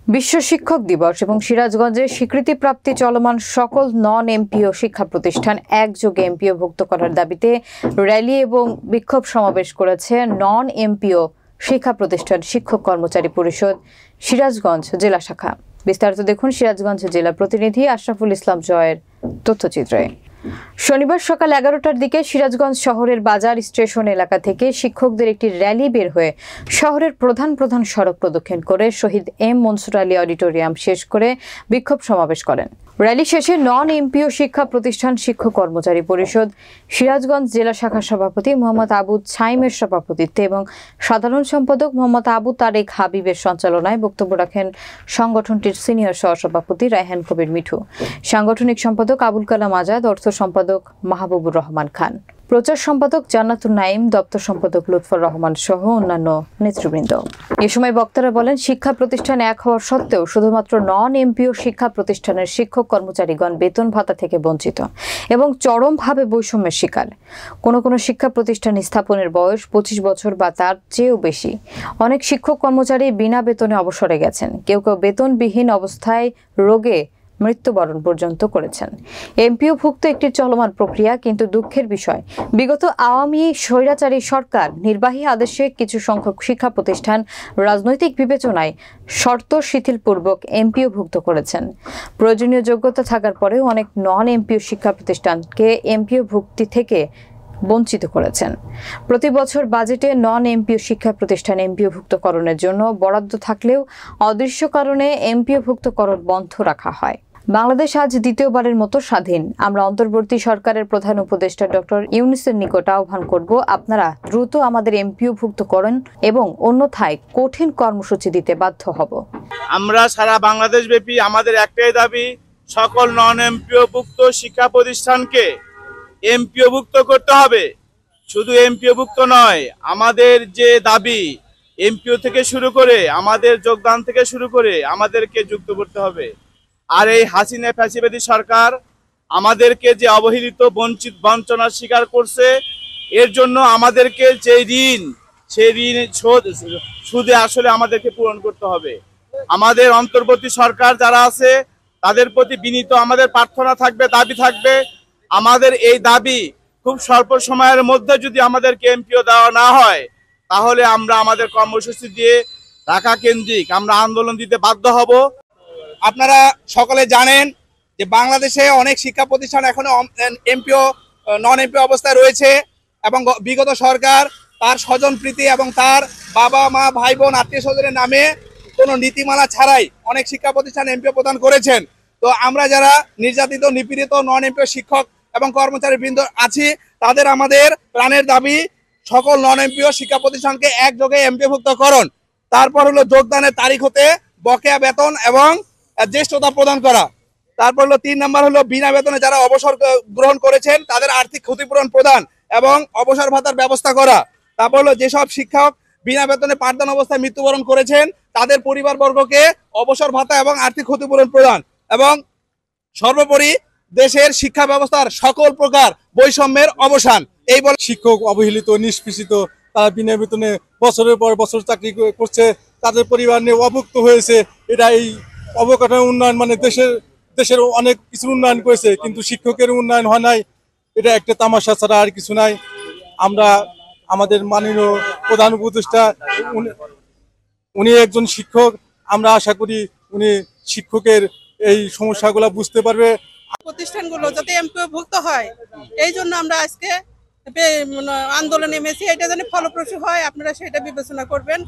বিশ্ব শিক্ষক দিবস এবং সিরাজগঞ্জে স্বীকৃতিপ্রাপ্তি চলমান সকল নন এমপিও শিক্ষা প্রতিষ্ঠান একযোগে এমপিওভুক্ত করার দাবিতে র্যালি এবং বিক্ষোভ সমাবেশ করেছে নন এমপিও শিক্ষা প্রতিষ্ঠান শিক্ষক কর্মচারী পরিষদ সিরাজগঞ্জ জেলা শাখা। বিস্তারিত দেখুন সিরাজগঞ্জ জেলা প্রতিনিধি আশরাফুল ইসলাম জয়ের তথ্যচিত্রে। শনিবার সকাল 11টার দিকে সিরাজগঞ্জ শহরের বাজার স্টেশন এলাকা থেকে শিক্ষকদের একটি র্যালি বের হয়ে শহরের প্রধান সড়ক প্রদক্ষিণ করে শহীদ এম মনসুর আলী অডিটোরিয়াম শেষ করে বিক্ষোভ সমাবেশ করেন। র্যালি শেষে নন এমপিও শিক্ষা প্রতিষ্ঠান শিক্ষক কর্মচারী পরিষদ সিরাজগঞ্জ জেলা শাখার সভাপতি মোহাম্মদ আবু ছাইমের সভাপতিত্বে এবং সাধারণ সম্পাদক মোহাম্মদ আবু তারেক হাবিবের সঞ্চালনায় বক্তব্য রাখেন সংগঠনটির সিনিয়র সহসভাপতি রায়হান কবির মিঠু, সাংগঠনিক সম্পাদক আবুল কালাম আজাদ, অর্থ সম্পাদক মাহবুবুর রহমান খান, প্রচার সম্পাদক জান্নাতুন নাইম, দপ্তর সম্পাদক লুৎফর রহমান সহ অন্যান্য নেতৃবৃন্দ। এ সময় বক্তারা বলেন, শিক্ষা প্রতিষ্ঠান এক হওয়ার সত্ত্বেও শুধুমাত্র নন এমপিও শিক্ষা প্রতিষ্ঠানের শিক্ষক কর্মচারীগণ বেতন ভাতা থেকে বঞ্চিত এবং চরমভাবে বৈষম্যের শিকার। কোনো শিক্ষা প্রতিষ্ঠান স্থাপনের বয়স 25 বছর বা তার চেয়েও বেশি। অনেক শিক্ষক কর্মচারী বিনা বেতনে অবসরে গেছেন, কেউ বেতনবিহীন অবস্থায় রোগে মৃত্যুবরণ পর্যন্ত করেছেন। এমপিওভুক্ত একটি চলমান প্রক্রিয়া, কিন্তু দুঃখের বিষয় বিগত আওয়ামী স্বৈরাচারী সরকার নির্বাহী আদেশে কিছু সংখ্যক শিক্ষা প্রতিষ্ঠান রাজনৈতিক বিবেচনায় শর্ত শিথিলপূর্বক এমপিওভুক্ত করেছেন। প্রয়োজনীয় যোগ্যতা থাকার পরেও অনেক নন এমপিও শিক্ষা প্রতিষ্ঠানকে এমপিওভুক্তি থেকে বঞ্চিত করেছেন। প্রতি বছর বাজেটে নন এমপিও শিক্ষা প্রতিষ্ঠান এমপিওভুক্তকরণের জন্য বরাদ্দ থাকলেও অদৃশ্য কারণে এমপিওভুক্তকরণ বন্ধ রাখা হয়। বাংলাদেশ আজ দ্বিতীয়বারের মতো স্বাধীন। আমরা অন্তর্বর্তী সরকারের প্রধান উপদেষ্টা ডক্টর ইউনূসের নিকট আহ্বান করব, আপনারা দ্রুত আমাদের এমপিওভুক্ত করেন এবং অন্যথায় কঠিন কর্মসূচি দিতে বাধ্য হব। আমরা সারা বাংলাদেশ ব্যাপী আমাদের একটাই দাবি, সকল নন এমপিওভুক্ত শিক্ষা প্রতিষ্ঠানকে এমপিওভুক্ত করতে হবে। শুধু এমপিওভুক্ত নয়, আমাদের যে দাবি এমপিও থেকে শুরু করে আমাদের যোগদান থেকে শুরু করে আমাদেরকে যুক্ত করতে হবে। আর এই হাসিনা ফ্যাসিবাদী সরকার আমাদেরকে যে অবহেলিত বঞ্চনার শিকার করছে, এর জন্য আমাদেরকে যে ঋণ, সেই ঋণ সুদে আসলে আমাদেরকে পূরণ করতে হবে। আমাদের অন্তর্বর্তী সরকার যারা আছে তাদের প্রতি বিনীত আমাদের প্রার্থনা থাকবে, দাবি থাকবে, আমাদের এই দাবি খুব স্বল্প সময়ের মধ্যে যদি আমাদেরকে এমপিও দেওয়া না হয়, তাহলে আমরা আমাদের কর্মসূচি দিয়ে ঢাকা কেন্দ্রিক আমরা আন্দোলন দিতে বাধ্য হব। আপনারা সকলে জানেন যে বাংলাদেশে অনেক শিক্ষা প্রতিষ্ঠান এখনো এমপিও নন এমপিও অবস্থায় রয়েছে এবং বিগত সরকার তার স্বজনপ্রীতি এবং তার বাবা মা ভাই বোন আত্মীয় স্বজনের নামে কোনো নীতিমালা ছাড়াই অনেক শিক্ষা প্রতিষ্ঠান এমপিও প্রদান করেছেন। তো আমরা যারা নির্যাতিত নিপীড়িত নন এমপিও শিক্ষক এবং কর্মচারী বৃন্দ আছি, তাদের আমাদের প্রাণের দাবি সকল নন এমপিও শিক্ষা প্রতিষ্ঠানকে একযোগে এমপিওভুক্তকরণ। তারপর হলো যোগদানের তারিখ হতে বকেয়া বেতন এবং জ্যেষ্ঠতা প্রদান করা। তারপর হলো 3 নম্বর হলো বিনা বেতনে যারা অবসর গ্রহণ করেছেন তাদের আর্থিক ক্ষতিপূরণ প্রদান এবং অবসর ভাতার ব্যবস্থা করা। তারপর হলো যেসব শিক্ষক বিনা বেতনে পাঠদান অবস্থায় মৃত্যুবরণ করেছেন তাদের পরিবারবর্গকে অবসর ভাতা এবং আর্থিক ক্ষতিপূরণ প্রদান এবং সর্বোপরি দেশের শিক্ষা ব্যবস্থার সকল প্রকার বৈষম্যের অবসান। এই বলে শিক্ষক অবহেলিত নিষ্পেষিত, তারা বিনা বেতনে বছরের পর বছর চাকরি করছে, তাদের পরিবার নিয়ে অভুক্ত হয়েছে। এটা এই অবকাঠামো উন্নয়ন মানে দেশের অনেক কিছু উন্নয়ন করেছে, কিন্তু শিক্ষকের উন্নয়ন হয় নাই। এটা একটা তামাশা ছাড়া আর কিছু নাই। আমরা আমাদের মাননীয় প্রধান উপদেষ্টা উনি একজন শিক্ষক, আমরা আশা করি উনি শিক্ষকের এই সমস্যাগুলো বুঝতে পারবে। প্রতিষ্ঠানগুলো যাতে এমপিওভুক্ত হয়, এই জন্য আমরা আজকে আন্দোলনে নেমেছি। এটা যেন ফলপ্রসূ হয়, আপনারা সেটা বিবেচনা করবেন।